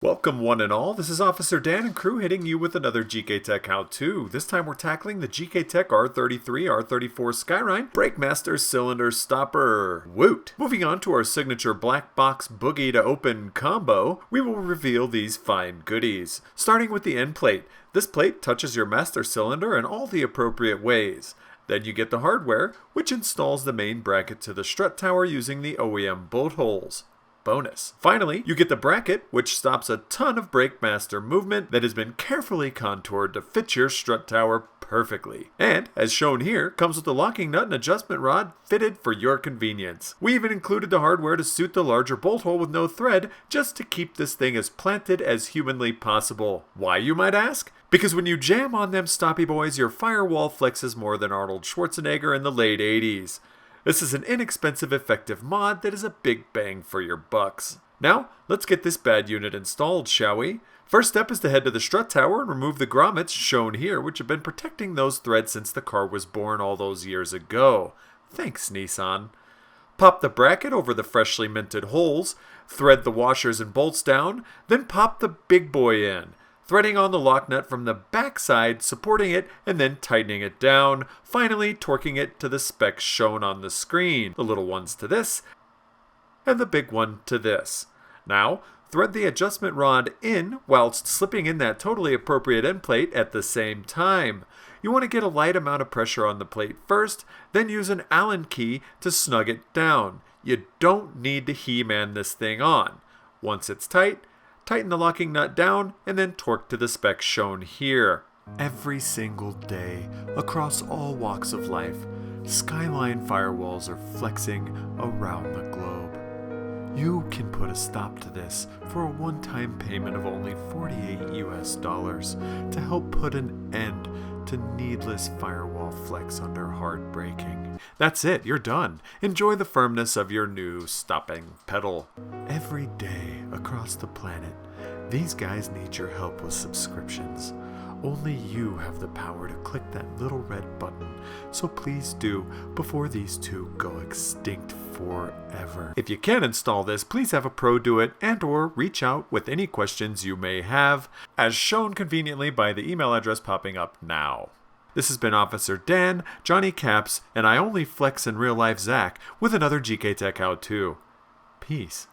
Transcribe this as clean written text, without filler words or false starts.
Welcome one and all, this is Officer Dan and crew hitting you with another GKTech how-to. This time we're tackling the GKTech R33 R34 Skyline Brakemaster Cylinder Stopper. Woot! Moving on to our signature black box boogie to open combo, we will reveal these fine goodies. Starting with the end plate. This plate touches your master cylinder in all the appropriate ways. Then you get the hardware, which installs the main bracket to the strut tower using the OEM bolt holes. Bonus. Finally, you get the bracket, which stops a ton of Brakemaster movement that has been carefully contoured to fit your strut tower perfectly. And, as shown here, comes with the locking nut and adjustment rod fitted for your convenience. We even included the hardware to suit the larger bolt hole with no thread, just to keep this thing as planted as humanly possible. Why, you might ask? Because when you jam on them stoppy boys, your firewall flexes more than Arnold Schwarzenegger in the late 80s. This is an inexpensive, effective mod that is a big bang for your bucks. Now, let's get this bad unit installed, shall we? First step is to head to the strut tower and remove the grommets shown here, which have been protecting those threads since the car was born all those years ago. Thanks, Nissan. Pop the bracket over the freshly minted holes, thread the washers and bolts down, then pop the big boy in. Threading on the lock nut from the backside, supporting it, and then tightening it down, finally torquing it to the specs shown on the screen, the little ones to this, and the big one to this. Now, thread the adjustment rod in whilst slipping in that totally appropriate end plate at the same time. You want to get a light amount of pressure on the plate first, then use an Allen key to snug it down. You don't need to He-Man this thing on. Once it's tight, tighten the locking nut down, and then torque to the specs shown here. Every single day, across all walks of life, Skyline firewalls are flexing around the globe. You can put a stop to this for a one-time payment of only $48 US to help put an end to needless firewall flex under hard braking. That's it, you're done. Enjoy the firmness of your new stopping pedal. Every day across the planet, these guys need your help with subscriptions. Only you have the power to click that little red button, so please do before these two go extinct forever. If you can install this, please have a pro do it and or reach out with any questions you may have, as shown conveniently by the email address popping up now. This has been Officer Dan, Johnny Caps, and I only flex in real life Zach with another GKTech how-to. Peace.